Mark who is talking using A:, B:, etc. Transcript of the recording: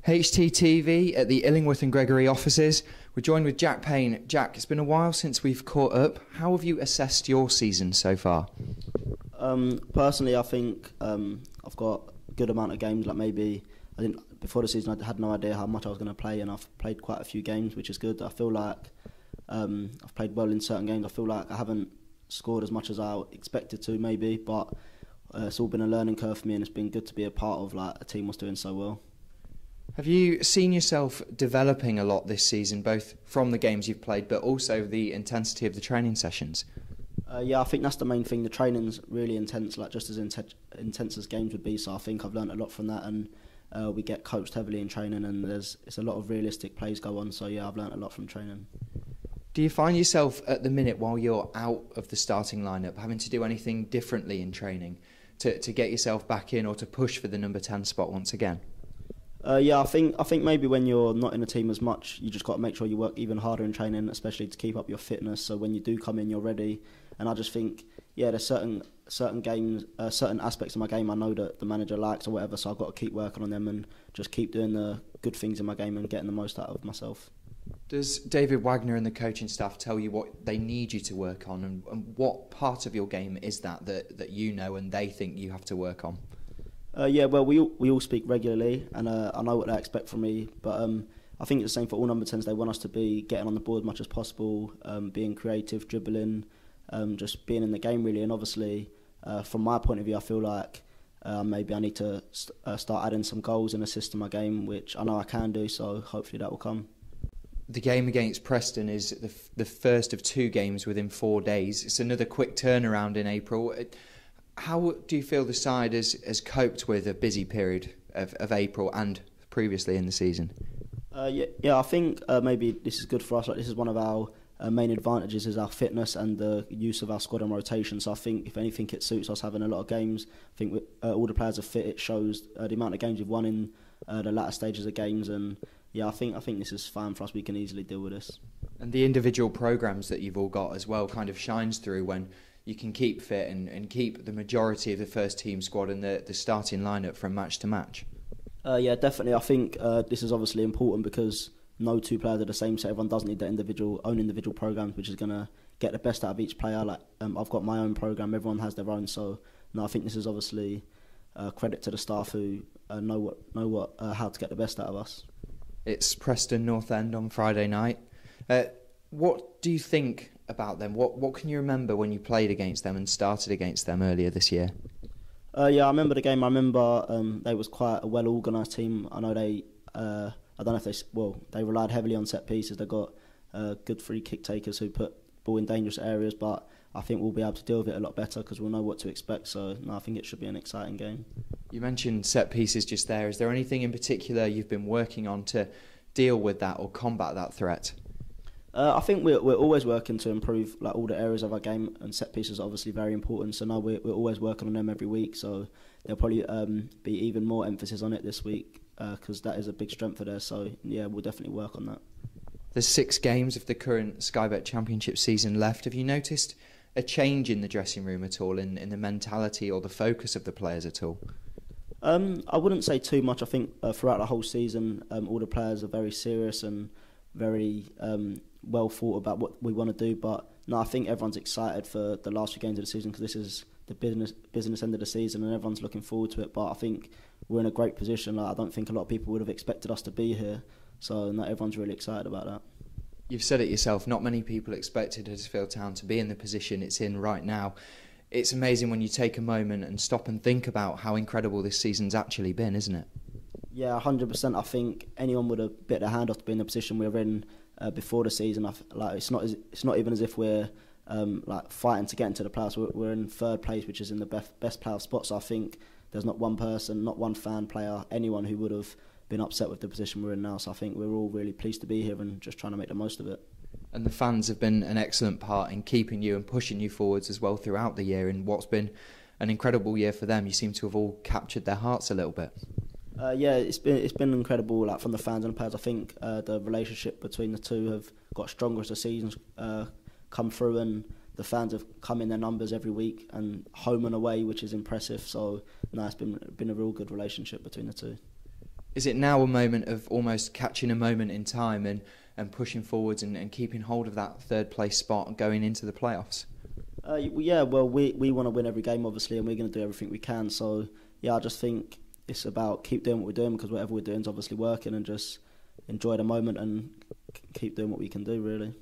A: HTTV at the Illingworth and Gregory offices. We're joined with Jack Payne. Jack, it's been a while since we've caught up. How have you assessed your season so far?
B: Personally, I think I've got a good amount of games. Before the season, I had no idea how much I was going to play, and I've played quite a few games, which is good. I feel like I've played well in certain games. I feel like I haven't scored as much as I expected to, maybe, but it's all been a learning curve for me, and it's been good to be a part of a team that's doing so well.
A: Have you seen yourself developing a lot this season, both from the games you've played, but also the intensity of the training sessions?
B: Yeah, I think that's the main thing. The training's really intense, just as intense as games would be. So I think I've learned a lot from that, and we get coached heavily in training, and it's a lot of realistic plays go on. So yeah, I've learned a lot from training.
A: Do you find yourself at the minute, while you're out of the starting lineup, having to do anything differently in training to get yourself back in or to push for the number 10 spot once again?
B: Yeah, I think maybe when you're not in a team as much, you just got to make sure you work even harder in training, especially to keep up your fitness. So when you do come in, you're ready. And I just think, yeah, there's certain games, certain aspects of my game I know that the manager likes or whatever. So I've got to keep working on them and just keep doing the good things in my game and getting the most out of myself.
A: Does David Wagner and the coaching staff tell you what they need you to work on, and what part of your game is that you know and they think you have to work on?
B: Yeah, well, we all speak regularly, and I know what they expect from me. But I think it's the same for all number 10s. They want us to be getting on the board as much as possible, being creative, dribbling, just being in the game really. And obviously, from my point of view, I feel like maybe I need to start adding some goals and assists to my game, which I know I can do. So hopefully that will come.
A: The game against Preston is the first of 2 games within 4 days. It's another quick turnaround in April. How do you feel the side has coped with a busy period of April and previously in the season?
B: Yeah, I think maybe this is good for us. This is one of our main advantages is our fitness and the use of our squad and rotation. So I think if anything, it suits us having a lot of games. I think all the players are fit. It shows the amount of games we've won in the latter stages of games, and yeah, I think this is fine for us. We can easily deal with this.
A: And the individual programmes that you've all got as well kind of shines through when you can keep fit and keep the majority of the first team squad and the starting lineup from match to match.
B: Yeah, definitely. I think this is obviously important because no 2 players are the same, so everyone does need their own individual programs, which is going to get the best out of each player. I've got my own program, everyone has their own. So no, I think this is obviously credit to the staff who know how to get the best out of us.
A: It's Preston North End on Friday night. What do you think about them? What can you remember when you played against them and started against them earlier this year?
B: Yeah, I remember the game. I remember they was quite a well organised team. I know they. I don't know if they relied heavily on set pieces. They got good free kick takers who put ball in dangerous areas. But I think we'll be able to deal with it a lot better because we'll know what to expect. So no, I think it should be an exciting game. You
A: mentioned set pieces just there. Is there anything in particular you've been working on to deal with that or combat that threat?
B: I think we're always working to improve all the areas of our game, and set pieces are obviously very important. So now we're always working on them every week. So there'll probably be even more emphasis on it this week because that is a big strength for there. So yeah, we'll definitely work on that.
A: There's 6 games of the current Sky Bet Championship season left. Have you noticed a change in the dressing room at all, in the mentality or the focus of the players at all?
B: I wouldn't say too much. I think throughout the whole season, all the players are very serious and very well thought about what we want to do. But no, I think everyone's excited for the last few games of the season because this is the business end of the season and everyone's looking forward to it. But I think we're in a great position. I don't think a lot of people would have expected us to be here. So not everyone's really excited about that.
A: You've said it yourself, not many people expected Huddersfield Town to be in the position it's in right now. It's amazing when you take a moment and stop and think about how incredible this season's actually been, isn't it?
B: Yeah, 100%. I think anyone would have bit their hand off to be in the position we were in before the season. It's not even as if we're fighting to get into the playoffs. We're in 3rd place, which is in the best playoff spot. So I think there's not one person, not one fan, player, anyone who would have been upset with the position we're in now. So I think we're all really pleased to be here and just trying to make the most of it.
A: And the fans have been an excellent part in keeping you and pushing you forwards as well throughout the year in what's been an incredible year for them. You seem to have all captured their hearts a little bit.
B: Yeah, it's been incredible. From the fans and the players, I think the relationship between the two have got stronger as the season's come through, and the fans have come in their numbers every week and home and away, which is impressive. So no, it's been a real good relationship between the two.
A: Is it now a moment of almost catching a moment in time and pushing forwards and keeping hold of that third place spot and going into the playoffs?
B: Yeah, well, we want to win every game, obviously, and we're going to do everything we can. So, yeah, I just think it's about keep doing what we're doing, because whatever we're doing is obviously working, and just enjoy the moment and keep doing what we can do, really.